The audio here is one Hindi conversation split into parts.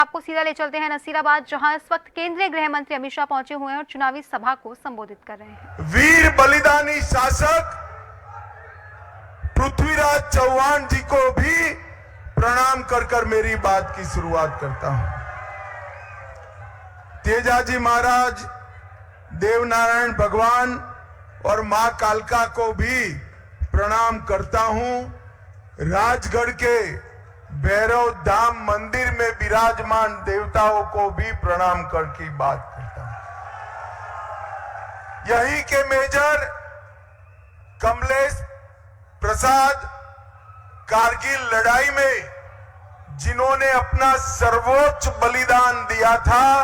आपको सीधा ले चलते हैं नसीराबाद, जहां इस वक्त केंद्रीय गृह मंत्री अमित शाह पहुंचे हुए हैं और चुनावी सभा को संबोधित कर रहे हैं। वीर बलिदानी शासक पृथ्वीराज चौहान जी को भी प्रणाम कर मेरी बात की शुरुआत करता हूं। तेजाजी महाराज, देवनारायण भगवान और मां कालका को भी प्रणाम करता हूं। राजगढ़ के भैरव धाम मंदिर में विराजमान देवताओं को भी प्रणाम करके बात करता हूं। यहीं के मेजर कमलेश प्रसाद कारगिल लड़ाई में जिन्होंने अपना सर्वोच्च बलिदान दिया था,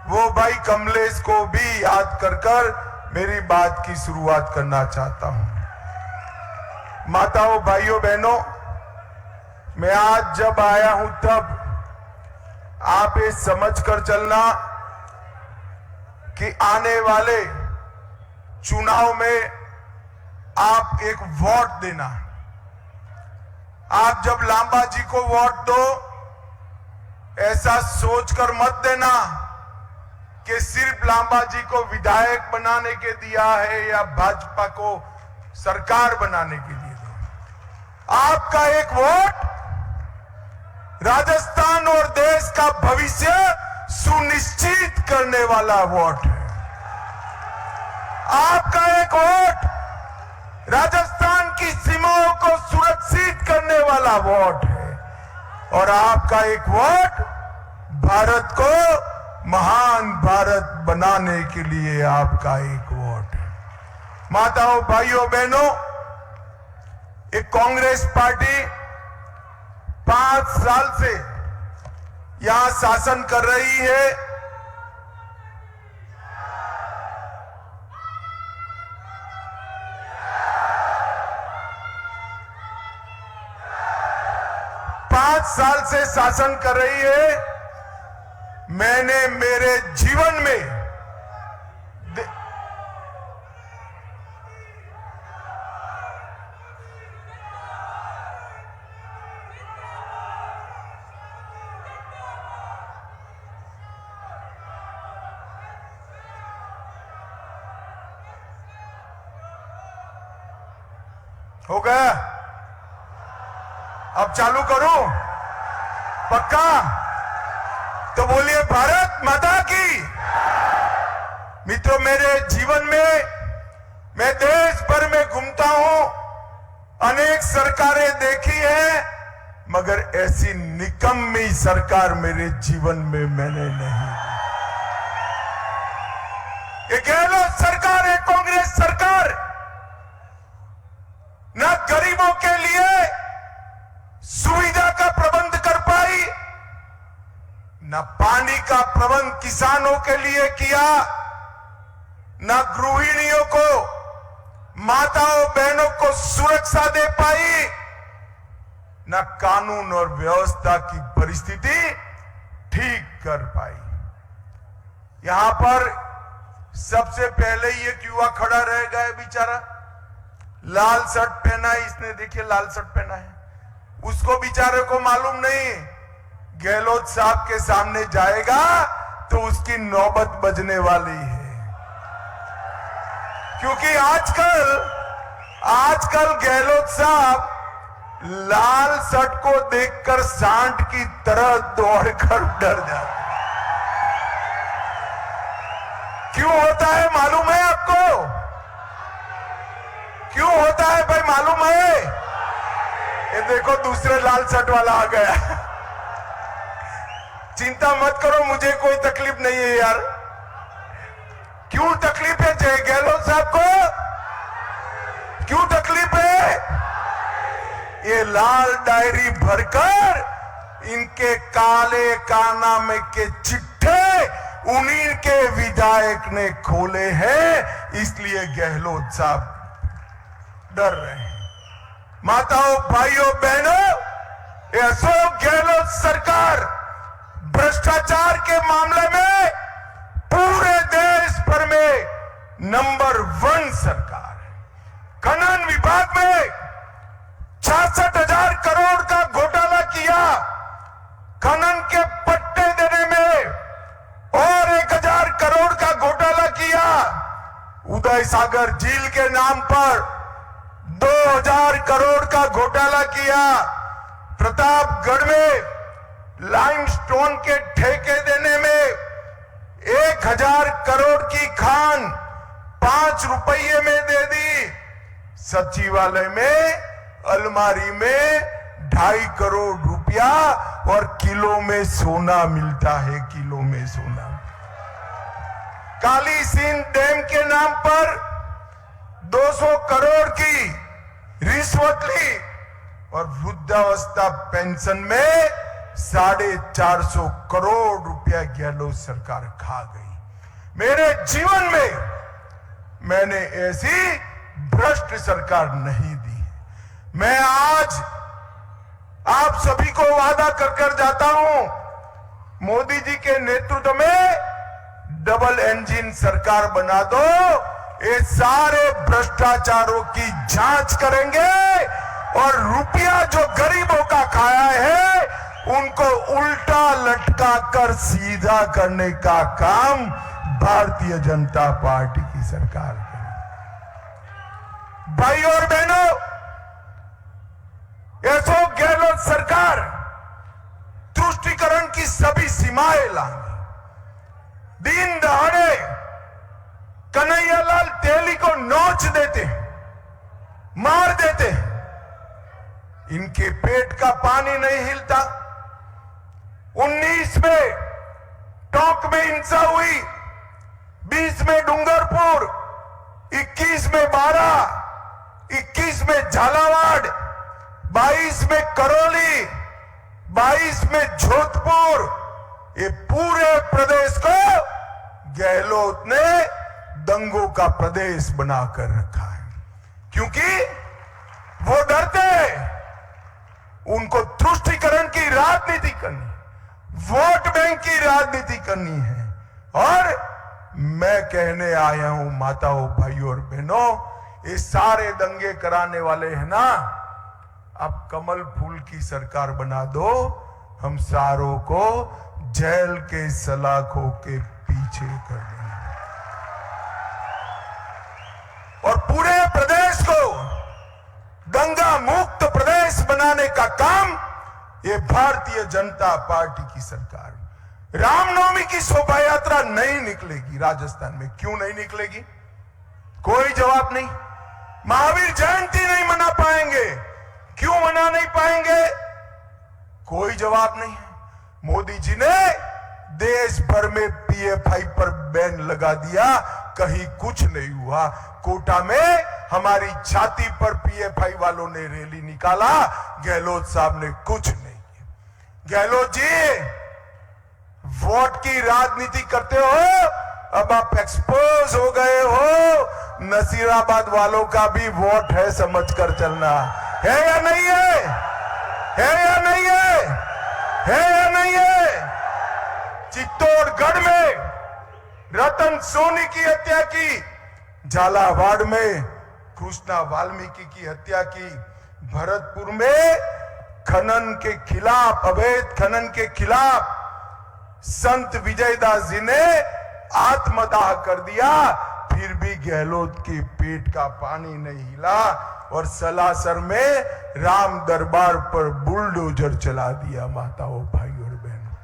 वो भाई कमलेश को भी याद कर मेरी बात की शुरुआत करना चाहता हूं। माताओं, भाइयों, बहनों, मैं आज जब आया हूं तब आप ये समझ कर चलना कि आने वाले चुनाव में आप एक वोट देना। आप जब लांबा जी को वोट दो, ऐसा सोचकर मत देना कि सिर्फ लांबा जी को विधायक बनाने के दिया है या भाजपा को सरकार बनाने के लिए दो। आपका एक वोट राजस्थान और देश का भविष्य सुनिश्चित करने वाला वोट है। आपका एक वोट राजस्थान की सीमाओं को सुरक्षित करने वाला वोट है और आपका एक वोट भारत को महान भारत बनाने के लिए आपका एक वोट है। माताओं, भाइयों, बहनों, एक कांग्रेस पार्टी 5 साल से यहां शासन कर रही है। पांच साल से शासन कर रही है। मैंने मेरे जीवन में हो गया? अब चालू करूं? पक्का? तो बोलिए भारत माता की। मित्रों, मेरे जीवन में मैं देश भर में घूमता हूं, अनेक सरकारें देखी है, मगर ऐसी निकम्मी सरकार मेरे जीवन में मैंने नहीं देखी। ये गहलोत सरकार है, कांग्रेस सरकार, न गरीबों के लिए सुविधा का प्रबंध कर पाई, न पानी का प्रबंध किसानों के लिए किया, न गृहिणियों को, माताओं बहनों को सुरक्षा दे पाई, न कानून और व्यवस्था की परिस्थिति ठीक कर पाई। यहां पर सबसे पहले ये युवा खड़ा रह गया बेचारा, लाल शर्ट पहना है इसने, देखिए लाल शर्ट पहना है। उसको बेचारे को मालूम नहीं गहलोत साहब के सामने जाएगा तो उसकी नौबत बजने वाली है, क्योंकि आजकल गहलोत साहब लाल शर्ट को देखकर सांड की तरह दौड़कर डर जाते। क्यों होता है मालूम है आपको? क्यों होता है भाई, मालूम है? ये देखो दूसरे लाल शर्ट वाला आ गया। चिंता मत करो, मुझे कोई तकलीफ नहीं है यार। क्यों तकलीफ है जय गहलोत साहब को? क्यों तकलीफ है? ये लाल डायरी भरकर इनके काले कारनामे के चिट्ठे उन्हीं के विधायक ने खोले हैं, इसलिए गहलोत साहब डर रहे हैं। माताओं, भाइयों, बहनों, ये अशोक गहलोत सरकार भ्रष्टाचार के मामले में पूरे देश भर में नंबर 1 सरकार है। खनन विभाग में 66,000 करोड़ का घोटाला किया, खनन के उदय सागर झील के नाम पर 2000 करोड़ का घोटाला किया। प्रतापगढ़ में लाइमस्टोन के ठेके देने में 1000 करोड़ की खान 5 रुपये में दे दी। सचिवालय में अलमारी में 2.5 करोड़ रुपया और किलो में सोना मिलता है, किलो में सोना। काली सिंध डैम के नाम पर 200 करोड़ की रिश्वत ली और वृद्धावस्था पेंशन में 450 करोड़ रुपया गहलोत सरकार खा गई। मेरे जीवन में मैंने ऐसी भ्रष्ट सरकार नहीं दी। मैं आज आप सभी को वादा कर जाता हूं, मोदी जी के नेतृत्व में डबल इंजन सरकार बना दो। ये सारे भ्रष्टाचारों की जांच करेंगे और रुपया जो गरीबों का खाया है उनको उल्टा लटका कर सीधा करने का काम भारतीय जनता पार्टी की सरकार करेगी। भाई और बहनों, अशोक गहलोत सरकार तुष्टीकरण की सभी सीमाएं लाएंगे। दिन दहाड़े कन्हैयालाल तेली को नोच देते, मार देते, इनके पेट का पानी नहीं हिलता। 19 में टोंक में हिंसा हुई, 20 में डूंगरपुर, 21 में बारा, 21 में झालावाड़, 22 में करौली, 22 में जोधपुर। ये पूरे प्रदेश को गहलोत ने दंगों का प्रदेश बनाकर रखा है, क्योंकि वो डरते हैं उनको तुष्टीकरण की राजनीति करनी, वोट बैंक की राजनीति करनी है। और मैं कहने आया हूं माताओं, भाइयों और बहनों, ये सारे दंगे कराने वाले हैं ना, अब कमल फूल की सरकार बना दो, हम सारों को जेल के सलाखों के पीछे कर देंगे और पूरे प्रदेश को दंगा मुक्त प्रदेश बनाने का काम ये भारतीय जनता पार्टी की सरकार। रामनवमी की शोभा यात्रा नहीं निकलेगी राजस्थान में। क्यों नहीं निकलेगी? कोई जवाब नहीं। महावीर जयंती नहीं मना पाएंगे। क्यों मना नहीं पाएंगे? कोई जवाब नहीं है। मोदी जी ने देश भर में पीएफआई पर बैन लगा दिया, कहीं कुछ नहीं हुआ। कोटा में हमारी छाती पर पीएफआई वालों ने रैली निकाला, गहलोत साहब ने कुछ नहीं किया। गहलोत जी, वोट की राजनीति करते हो, अब आप एक्सपोज हो गए हो। नसीराबाद वालों का भी वोट है, समझ कर चलना। है या नहीं है? है या नहीं है? है या नहीं है? चित्तौड़गढ़ में रतन सोनी की हत्या की, झालावाड़ में कृष्णा वाल्मीकि की हत्या की, भरतपुर में खनन के खिलाफ, अवैध खनन के खिलाफ संत विजयदास जी ने आत्मदाह कर दिया, फिर भी गहलोत के पेट का पानी नहीं हिला। और सलासर में राम दरबार पर बुलडोजर चला दिया। माताओं, भाइयों और बहनों,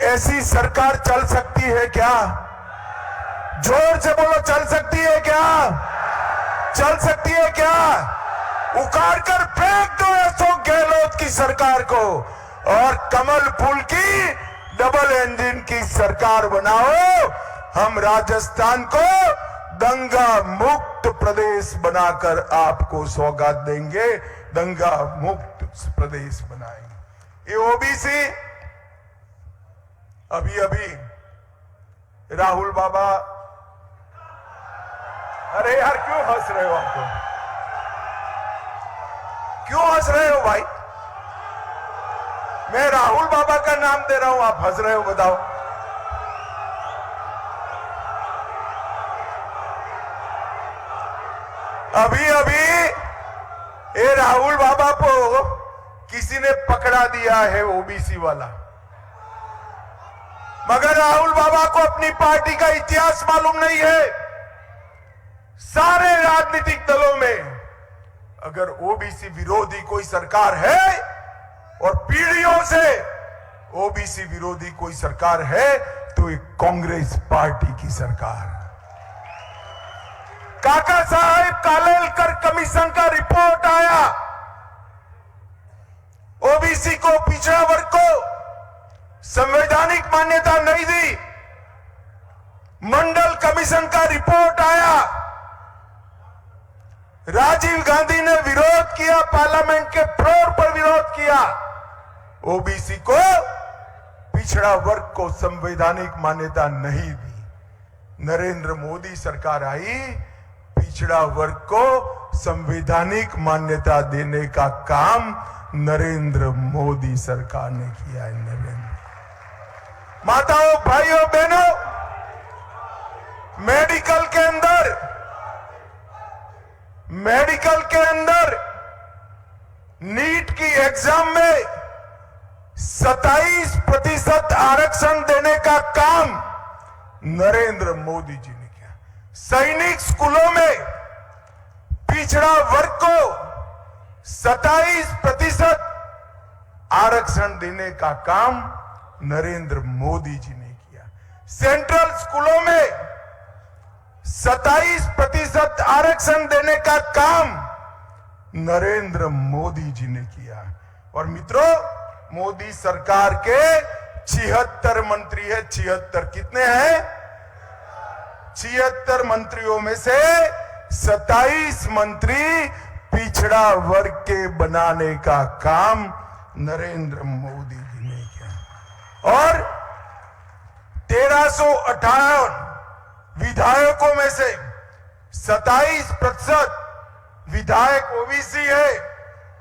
ऐसी सरकार चल सकती है क्या? जोर से बोलो, चल सकती है क्या? चल सकती है क्या? उखाड़ कर फेंक दो अशोक गहलोत की सरकार को और कमल फूल की डबल इंजन की सरकार बनाओ। हम राजस्थान को दंगा मुक्त प्रदेश बनाकर आपको सौगात देंगे। दंगा मुक्त प्रदेश बनाएंगे। ये ओबीसी, अभी राहुल बाबा, अरे यार क्यों हंस रहे हो? आपको क्यों हंस रहे हो भाई? मैं राहुल बाबा का नाम दे रहा हूं, आप हंस रहे हो, बताओ। अभी ये राहुल बाबा को किसी ने पकड़ा दिया है, ओबीसी वाला। मगर राहुल बाबा को अपनी पार्टी का इतिहास मालूम नहीं है। सारे राजनीतिक दलों में अगर ओबीसी विरोधी कोई सरकार है और पीढ़ियों से ओबीसी विरोधी कोई सरकार है तो एक कांग्रेस पार्टी की सरकार। काका साहेब कालेलकर कमीशन का रिपोर्ट आया, ओबीसी को, पिछड़ा वर्ग को संवैधानिक मान्यता नहीं दी। मंडल कमीशन का रिपोर्ट आया, राजीव गांधी ने विरोध किया, पार्लियामेंट के फ्लोर पर विरोध किया। ओबीसी को, पिछड़ा वर्ग को संवैधानिक मान्यता नहीं दी। नरेंद्र मोदी सरकार आई, पिछड़ा वर्ग को संवैधानिक मान्यता देने का काम नरेंद्र मोदी सरकार ने किया है। नरेंद्र, माताओं, भाइयों, बहनों, मेडिकल के अंदर नीट की एग्जाम में 27% आरक्षण देने का काम नरेंद्र मोदी जी ने किया। सैनिक स्कूलों में पिछड़ा वर्ग को 27% आरक्षण देने का काम नरेंद्र मोदी जी ने किया। सेंट्रल स्कूलों में 27% आरक्षण देने का काम नरेंद्र मोदी जी ने किया। और मित्रों, मोदी सरकार के 76 मंत्री है। 76 कितने हैं? 76 मंत्रियों में से 27 मंत्री पिछड़ा वर्ग के बनाने का काम नरेंद्र मोदी जी ने किया। और 1358 विधायकों में से 27% विधायक ओबीसी है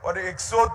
और 100